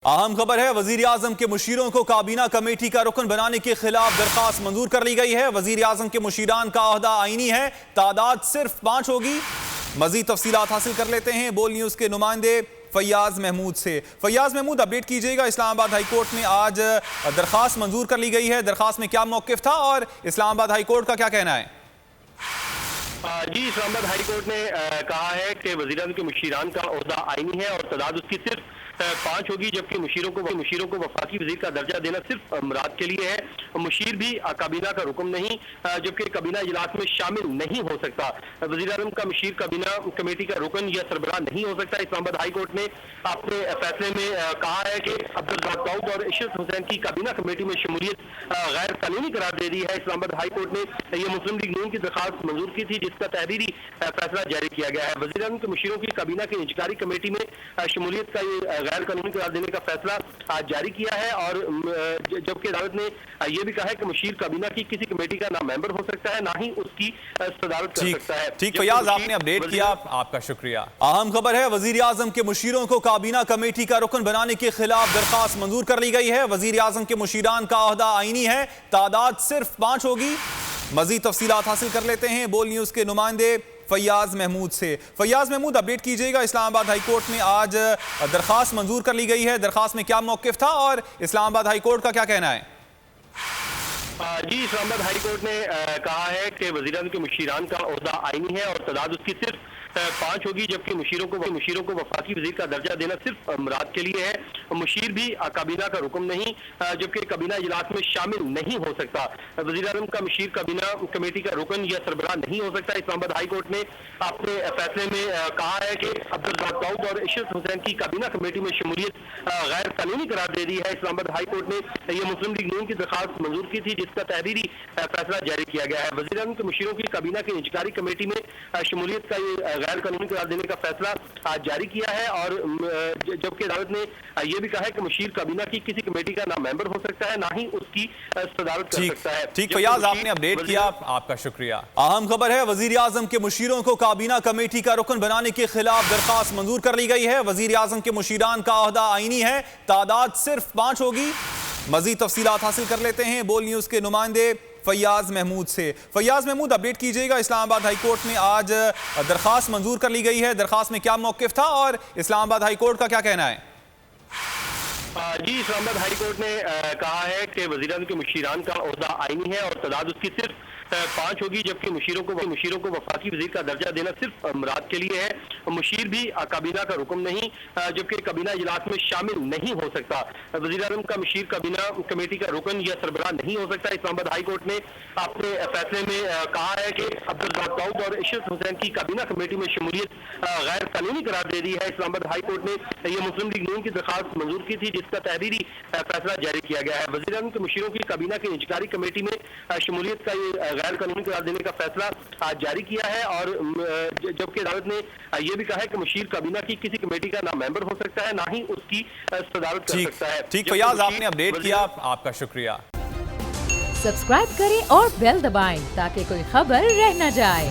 अहम खबर है, वजीर आजम के मुशीरों को काबीना कमेटी का रुकन बनाने के खिलाफ दरखास्त मंजूर कर ली गई है। वजीर आजम के मुशीरान का अहदा आईनी है, तादाद सिर्फ 5 होगी। मजीद तफसीलात हासिल कर लेते हैं बोल न्यूज के नुमाइंदे फैयाज महमूद से। फैयाज महमूद, अपडेट कीजिएगा। इस्लामाबाद हाई कोर्ट में आज दरखास्त मंजूर कर ली गई है, दरखास्त में क्या मौक़िफ़ था और इस्लामाबाद हाई कोर्ट का क्या कहना है? जी, इस्लामाबाद हाई कोर्ट ने कहा है कि वज़ीर-ए-आज़म के मुशीरान का ओहदा आईनी है और तादाद उसकी सिर्फ 5 होगी, जबकि मुशीरों को वफाकी वज़ीर का दर्जा देना सिर्फ मुराद के लिए है। मुशीर भी काबीना का रुकन नहीं, जबकि काबीना इजलास में शामिल नहीं हो सकता। वज़ीर-ए-आज़म का मुशीर काबीना कमेटी का रुकन या सरबराह नहीं हो सकता। इस्लामाबाद हाई कोर्ट ने अपने फैसले में कहा है कि अब्दुल दाऊद और इशरत हुसैन की काबीना कमेटी में शमूलियत गैर कानूनी करार दे दी है। इस्लामाबाद हाई कोर्ट ने यह मुस्लिम लीग नून की दरखास्त मंजूर की थी, जिसका तहरीरी फैसला जारी किया गया है। वज़ीर-ए-आज़म के मुशीरों की काबीना की इंचकारी कमेटी में शमूलियत का ये गैर कानूनी करार देने का फैसला आज जारी किया है और जबकि अदालत ने यह भी कहा है कि मुशीर काबीना की किसी कमेटी का ना मेंबर हो सकता है, ना ही उसकी सदारत कर सकता है। ठीक फैयाज, आपने अपडेट किया, आपका शुक्रिया। अहम खबर है, वजीर आजम के मुशीरों को काबीना कमेटी का रुकन बनाने के खिलाफ दरखास्त मंजूर कर ली गई है। वजीर आजम के मुशीरान का अहदा आईनी है, तादाद सिर्फ 5 होगी। मजीद तफसीलात हासिल कर लेते हैं बोल न्यूज के नुमाइंदे फैयाज महमूद से। फैयाज महमूद, अपडेट कीजिएगा। इस्लामाबाद हाई कोर्ट में आज दरखास्त मंजूर कर ली गई है, दरखास्त में क्या मौक़िफ़ था और इस्लामाबाद हाई कोर्ट का क्या कहना है? जी, इस्लामाबाद हाई कोर्ट ने कहा है कि वज़ीर-ए-आज़म के मुशीरान का ओहदा आईनी है और तादाद उसकी सिर्फ 5 होगी, जबकि मुशीरों को वफाकी वज़ीर का दर्जा देना सिर्फ मुराद के लिए है। मुशीर भी काबीना का रुकन नहीं, जबकि काबीना इजलास में शामिल नहीं हो सकता। वज़ीर-ए-आज़म का मुशीर काबीना कमेटी का रुकन या सरबराह नहीं हो सकता। इस्लामाबाद हाई कोर्ट ने अपने फैसले में कहा है कि अब्दुल दाऊद और इशरत हुसैन की काबीना कमेटी में शमूलियत गैर कानूनी करार दे दी है। इस्लामाबाद हाई कोर्ट ने यह मुस्लिम लीग नून की दरखास्त मंजूर की थी, जिसका तहरीरी फैसला जारी किया गया है। वज़ीर-ए-आज़म के मुशीरों की काबीना की इंचकारी कमेटी में शमूलियत का ये गैर कानूनी करार देने का फैसला आज जारी किया है और जबकि अदालत ने यह भी कहा है कि मुशीर काबीना की किसी कमेटी का ना मेंबर हो सकता है, ना ही उसकी सदारत कर सकता है। ठीक फैयाज, आपने अपडेट किया, आपका शुक्रिया। अहम खबर है, वजीर आजम के मुशीरों को काबीना कमेटी का रुकन बनाने के खिलाफ दरखास्त मंजूर कर ली गई है। वजीर आजम के मुशीरान का अहदा आईनी है, तादाद सिर्फ 5 होगी। मजीद तफसीलात हासिल कर लेते हैं बोल न्यूज के नुमाइंदे फैयाज महमूद से। फैयाज महमूद, अपडेट कीजिएगा। इस्लामाबाद हाई कोर्ट में आज दरखास्त मंजूर कर ली गई है, दरखास्त में क्या मौक़िफ़ था और इस्लामाबाद हाई कोर्ट का क्या कहना है? जी, इस्लामाबाद हाई कोर्ट ने कहा है कि वज़ीर-ए-आज़म के मुशीरान का ओहदा आईनी है और तादाद उसकी सिर्फ 5 होगी, जबकि मुशीरों को वफाकी वज़ीर का दर्जा देना सिर्फ मुराद के लिए है। मुशीर भी काबीना का रुकन नहीं, जबकि काबीना इजलास में शामिल नहीं हो सकता। वज़ीर-ए-आज़म का मुशीर काबीना कमेटी का रुकन या सरबराह नहीं हो सकता। इस्लामाबाद हाई कोर्ट ने अपने फैसले में कहा है कि अब्दुल दाऊद और इशरत हुसैन की काबीना कमेटी में शमूलियत गैर कानूनी करार दे दी है। इस्लामाबाद हाई कोर्ट ने यह मुस्लिम लीग नून की दरखास्त मंजूर की थी, जिसका तहरीरी फैसला जारी किया गया है। वज़ीर-ए-आज़म के मुशीरों की काबीना की इंचकारी कमेटी में शमूलियत का ये गैर कानूनी करार देने का फैसला आज जारी किया है और जबकि अदालत ने यह भी कहा है कि मुशीर काबीना की किसी कमेटी का ना मेंबर हो सकता है, ना ही उसकी सदारत कर सकता है। ठीक फैयाज, आपने अपडेट किया, आपका शुक्रिया। सब्सक्राइब करें और बेल दबाएं ताकि कोई खबर रह न जाए।